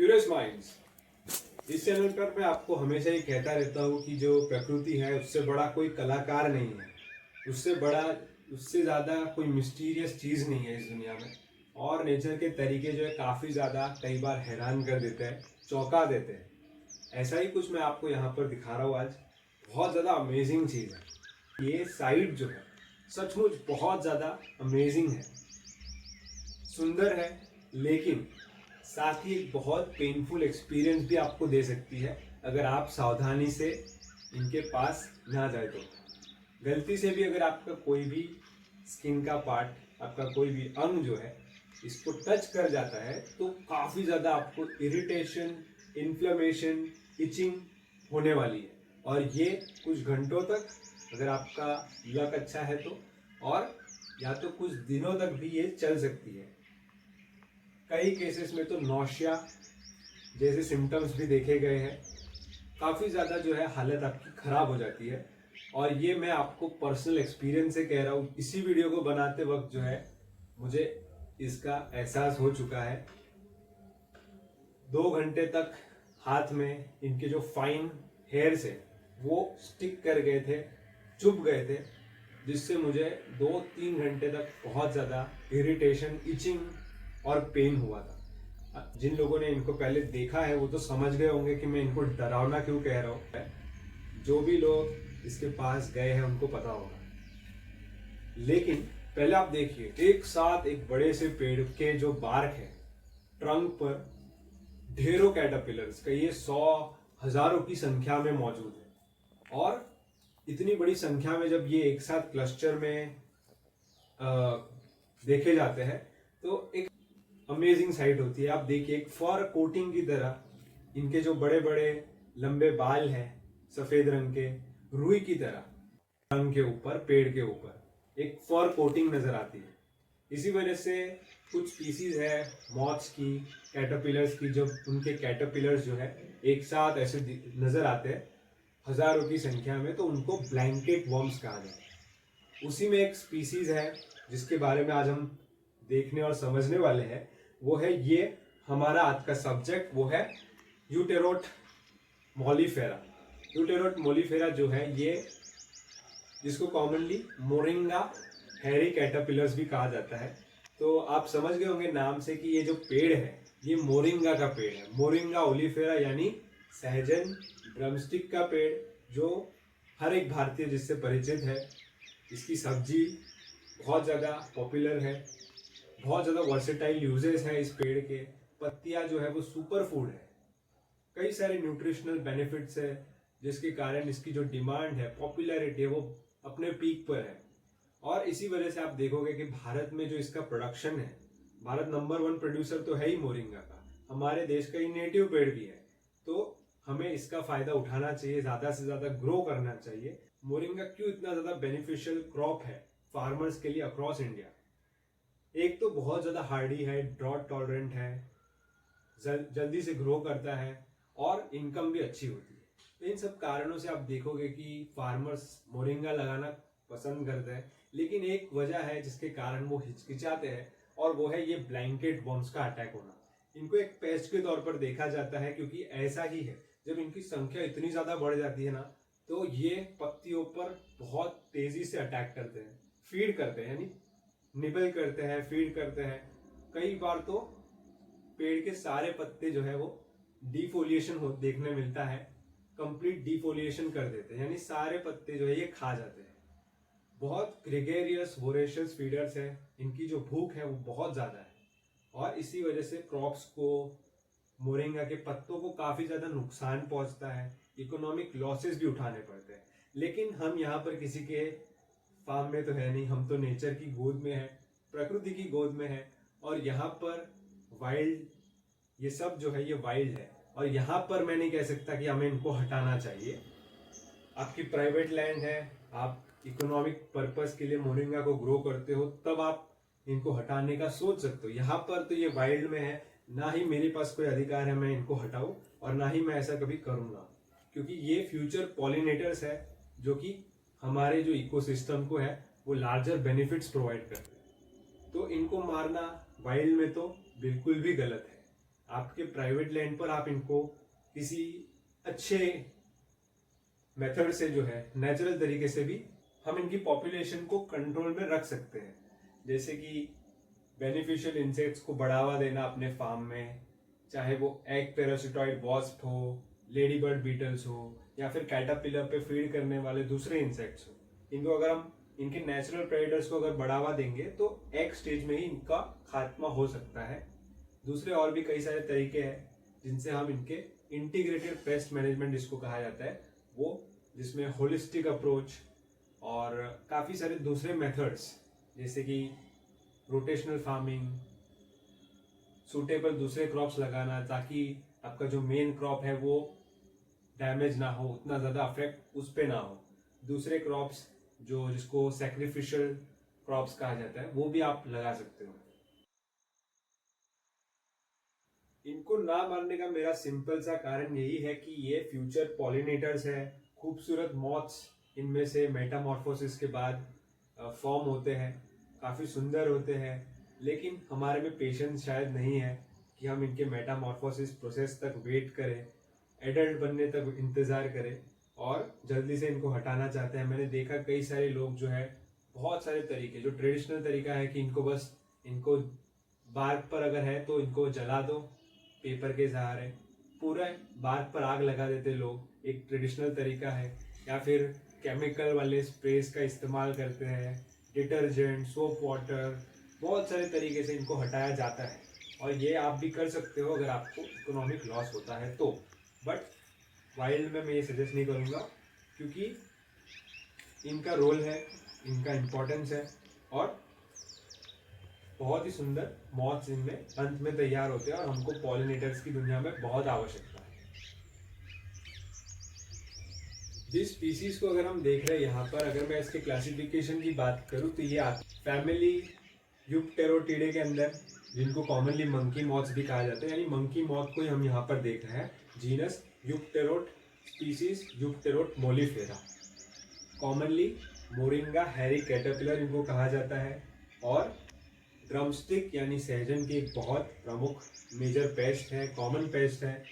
Curious minds. इस channel पर मैं आपको हमेशा ही कहता रहता हूँ कि जो प्रकृति है उससे बड़ा कोई कलाकार नहीं है, उससे ज़्यादा कोई मिस्टीरियस चीज़ नहीं है इस दुनिया में। और नेचर के तरीके जो है काफ़ी ज़्यादा कई बार हैरान कर देते हैं, चौंका देते हैं। ऐसा ही कुछ मैं आपको यहाँ पर दिखा रहा हूँ आज। बहुत ज़्यादा अमेजिंग चीज़ है ये साइट जो है, सचमुच बहुत ज़्यादा अमेजिंग है, सुंदर है, लेकिन साथ ही एक बहुत पेनफुल एक्सपीरियंस भी आपको दे सकती है अगर आप सावधानी से इनके पास ना जाए तो। गलती से भी अगर आपका कोई भी स्किन का पार्ट, आपका कोई भी अंग जो है इसको टच कर जाता है तो काफ़ी ज़्यादा आपको इरिटेशन, इन्फ्लेमेशन, इचिंग होने वाली है। और ये कुछ घंटों तक, अगर आपका लक अच्छा है तो, और या तो कुछ दिनों तक भी ये चल सकती है। कई केसेस में तो नौशिया जैसे सिम्टम्स भी देखे गए हैं। काफ़ी ज़्यादा जो है हालत आपकी ख़राब हो जाती है। और ये मैं आपको पर्सनल एक्सपीरियंस से कह रहा हूँ। इसी वीडियो को बनाते वक्त जो है मुझे इसका एहसास हो चुका है। 2 घंटे तक हाथ में इनके जो फाइन हेयर्स है वो स्टिक कर गए थे, चुभ गए थे, जिससे मुझे 2-3 घंटे तक बहुत ज़्यादा इरिटेशन, इचिंग और पेन हुआ था। जिन लोगों ने इनको पहले देखा है वो तो समझ गए होंगे कि मैं इनको डरावना क्यों कह रहा हूँ। जो भी लोग इसके पास गए हैं उनको पता होगा। लेकिन पहले आप देखिए, एक साथ एक बड़े से पेड़ के जो बार्क है, ट्रंक पर ढेरों कैटरपिलर्स, कई 100 हजारों की संख्या में मौजूद है। और इतनी बड़ी संख्या में जब ये एक साथ क्लस्टर में देखे जाते हैं तो एक अमेजिंग साइट होती है। आप देखिए, एक फर कोटिंग की तरह इनके जो बड़े बड़े लंबे बाल हैं, सफेद रंग के, रुई की तरह रंग के ऊपर, पेड़ के ऊपर एक फर कोटिंग नजर आती है। इसी वजह से कुछ स्पीसीज है मॉथ्स की, कैटरपिलर्स की, जब उनके कैटरपिलर्स जो है एक साथ ऐसे नजर आते हैं हजारों की संख्या में, तो उनको ब्लैंकेट वर्म्स कहा जाता है। उसी में एक स्पीसीज है जिसके बारे में आज हम देखने और समझने वाले हैं। वो है ये हमारा आज का सब्जेक्ट, वो है यूटेरोट मोलिफेरा। यूटेरोट मोलिफेरा जो है ये, जिसको कॉमनली मोरिंगा हैरी कैटरपिलर्स भी कहा जाता है। तो आप समझ गए होंगे नाम से कि ये जो पेड़ है ये मोरिंगा का पेड़ है। मोरिंगा ओलिफेरा यानी सहजन ड्रमस्टिक का पेड़, जो हर एक भारतीय जिससे परिचित है। इसकी सब्जी बहुत ज़्यादा पॉपुलर है, बहुत ज़्यादा वर्सेटाइल यूजेस हैं इस पेड़ के। पत्तियां जो है वो सुपर फूड है, कई सारे न्यूट्रिशनल बेनिफिट्स है, जिसके कारण इसकी जो डिमांड है, पॉपुलैरिटी है, वो अपने पीक पर है। और इसी वजह से आप देखोगे कि भारत में जो इसका प्रोडक्शन है, भारत नंबर 1 प्रोड्यूसर तो है ही मोरिंगा का, हमारे देश का ही नेटिव पेड़ भी है। तो हमें इसका फायदा उठाना चाहिए, ज़्यादा से ज़्यादा ग्रो करना चाहिए। मोरिंगा क्यों इतना ज़्यादा बेनिफिशियल क्रॉप है फार्मर्स के लिए अक्रॉस इंडिया? एक तो बहुत ज़्यादा हार्डी है, ड्रॉट टॉलरेंट है, जल्दी से ग्रो करता है और इनकम भी अच्छी होती है। तो इन सब कारणों से आप देखोगे कि फार्मर्स मोरिंगा लगाना पसंद करते हैं। लेकिन एक वजह है जिसके कारण वो हिचकिचाते हैं, और वो है ये ब्लैंकेट वर्म्स का अटैक होना। इनको एक पेस्ट के तौर पर देखा जाता है, क्योंकि ऐसा ही है, जब इनकी संख्या इतनी ज़्यादा बढ़ जाती है ना, तो ये पत्तियों पर बहुत तेज़ी से अटैक करते हैं, फीड करते हैं, यानी निबल करते हैं, फीड करते हैं। कई बार तो पेड़ के सारे पत्ते जो है वो डिफोलिएशन हो देखने मिलता है, कंप्लीट डिफोलिएशन कर देते हैं, यानी सारे पत्ते जो है ये खा जाते हैं। बहुत ग्रेगेरियस वोरेशियस फीडर्स है, इनकी जो भूख है वो बहुत ज़्यादा है। और इसी वजह से क्रॉप्स को, मोरिंगा के पत्तों को काफ़ी ज़्यादा नुकसान पहुंचता है, इकोनॉमिक लॉसेस भी उठाने पड़ते हैं। लेकिन हम यहाँ पर किसी के फार्म में तो है नहीं, हम तो नेचर की गोद में है, प्रकृति की गोद में है। और यहाँ पर वाइल्ड, ये सब जो है ये वाइल्ड है, और यहाँ पर मैं नहीं कह सकता कि हमें इनको हटाना चाहिए। आपकी प्राइवेट लैंड है, आप इकोनॉमिक पर्पस के लिए मोरिंगा को ग्रो करते हो, तब आप इनको हटाने का सोच सकते हो। यहाँ पर तो ये वाइल्ड में है, ना ही मेरे पास कोई अधिकार है मैं इनको हटाऊं, और ना ही मैं ऐसा कभी करूंगा, क्योंकि ये फ्यूचर पॉलिनेटर्स है जो कि हमारे जो इकोसिस्टम को है वो लार्जर बेनिफिट्स प्रोवाइड करते हैं। तो इनको मारना वाइल्ड में तो बिल्कुल भी गलत है। आपके प्राइवेट लैंड पर आप इनको किसी अच्छे मेथड से जो है नेचुरल तरीके से भी हम इनकी पॉपुलेशन को कंट्रोल में रख सकते हैं। जैसे कि बेनिफिशियल इंसेक्ट्स को बढ़ावा देना अपने फार्म में, चाहे वो एग पैरासिटॉइड वॉस्प हो, लेडी बर्ड बीटल्स हो, या फिर कैटरपिलर पे फीड करने वाले दूसरे इंसेक्ट्स हो। इनको अगर हम इनके नेचुरल प्रेडेटर्स को अगर बढ़ावा देंगे तो एग स्टेज में ही इनका खात्मा हो सकता है। दूसरे और भी कई सारे तरीके हैं जिनसे हम इनके इंटीग्रेटेड पेस्ट मैनेजमेंट जिसको कहा जाता है वो, जिसमें होलिस्टिक अप्रोच और काफ़ी सारे दूसरे मेथड्स जैसे कि रोटेशनल फार्मिंग, सूटेबल दूसरे क्रॉप्स लगाना ताकि आपका जो मेन क्रॉप है वो डैमेज ना हो, उतना ज़्यादा अफेक्ट उस पर ना हो। दूसरे क्रॉप्स जो जिसको सैक्रिफिशियल क्रॉप्स कहा जाता है वो भी आप लगा सकते हो। इनको ना मारने का मेरा सिंपल सा कारण यही है कि ये फ्यूचर पॉलिनेटर्स है, खूबसूरत मॉथ्स इनमें से मेटामॉर्फोसिस के बाद फॉर्म होते हैं, काफ़ी सुंदर होते हैं, लेकिन हमारे में पेशेंस शायद नहीं है कि हम इनके मेटामॉर्फोसिस प्रोसेस तक वेट करें, एडल्ट बनने तक इंतज़ार करें और जल्दी से इनको हटाना चाहते हैं। मैंने देखा कई सारे लोग जो है बहुत सारे तरीके, जो ट्रेडिशनल तरीका है कि इनको बार्क पर अगर है तो इनको जला दो पेपर के सहारे, पूरा बार्क पर आग लगा देते लोग, एक ट्रेडिशनल तरीका है। या फिर केमिकल वाले स्प्रेस का इस्तेमाल करते हैं, डिटर्जेंट, सोप वाटर, बहुत सारे तरीके से इनको हटाया जाता है और ये आप भी कर सकते हो अगर आपको इकोनॉमिक लॉस होता है तो। बट वाइल्ड में मैं ये सजेस्ट नहीं करूँगा क्योंकि इनका रोल है, इनका इम्पोर्टेंस है और बहुत ही सुंदर मॉथ्स इनमें अंत में तैयार होते हैं और हमको पॉलिनेटर्स की दुनिया में बहुत आवश्यकता है। जिस स्पीसीज को अगर हम देख रहे हैं यहाँ पर, अगर मैं इसके क्लासिफिकेशन की बात करूँ तो ये फैमिली यूपटेरोटिडे के अंदर, जिनको कॉमनली मंकी मॉथ्स भी कहा जाता है, यानी मंकी मॉथ को ही हम यहाँ पर देख रहे हैं। Genus Eupterote, species Eupterote mollifera, commonly moringa hairy caterpillar इनको कहा जाता है। और ड्रमस्टिक यानी सहजन की एक बहुत प्रमुख मेजर पेस्ट है, कॉमन पेस्ट है।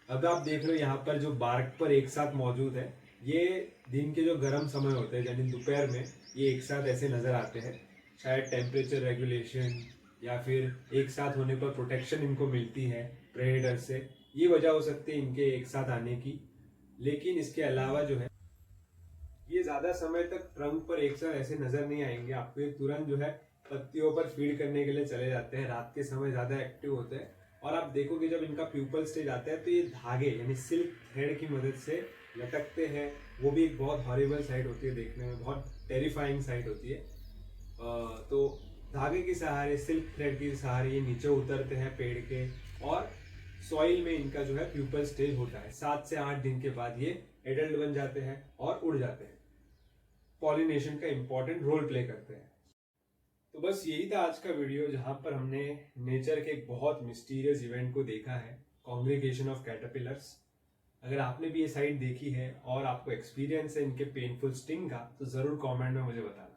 अब आप देख लो यहाँ पर जो बार्क पर एक साथ मौजूद है, ये दिन के जो गर्म समय होते हैं यानी दोपहर में ये एक साथ ऐसे नज़र आते हैं। शायद टेम्परेचर रेगुलेशन या फिर एक साथ होने पर प्रोटेक्शन इनको मिलती है प्रेडेटर से, ये वजह हो सकती है इनके एक साथ आने की। लेकिन इसके अलावा जो है ये ज़्यादा समय तक ट्रंक पर एक साथ ऐसे नज़र नहीं आएंगे आपको। ये तुरंत जो है पत्तियों पर फीड करने के लिए चले जाते हैं, रात के समय ज़्यादा एक्टिव होते हैं। और आप देखोगे जब इनका प्यूपल स्टेज आता है तो ये धागे यानी सिल्क थ्रेड की मदद से लटकते हैं, वो भी एक बहुत हॉरिबल साइट होती है, देखने में बहुत टेरिफाइंग साइट होती है। तो धागे के सहारे, सिल्क थ्रेड के सहारे ये नीचे उतरते हैं पेड़ के और सॉइल में इनका जो है प्यूपल स्टेज होता है। 7 से 8 दिन के बाद ये एडल्ट बन जाते हैं और उड़ जाते हैं, पॉलिनेशन का इंपॉर्टेंट रोल प्ले करते हैं। तो बस यही था आज का वीडियो जहां पर हमने नेचर के एक बहुत मिस्टीरियस इवेंट को देखा है, कॉन्ग्रीगेशन ऑफ कैटरपिलर्स। अगर आपने भी ये साइट देखी है और आपको एक्सपीरियंस है इनके पेनफुल स्टिंग का तो ज़रूर कमेंट में मुझे बताना।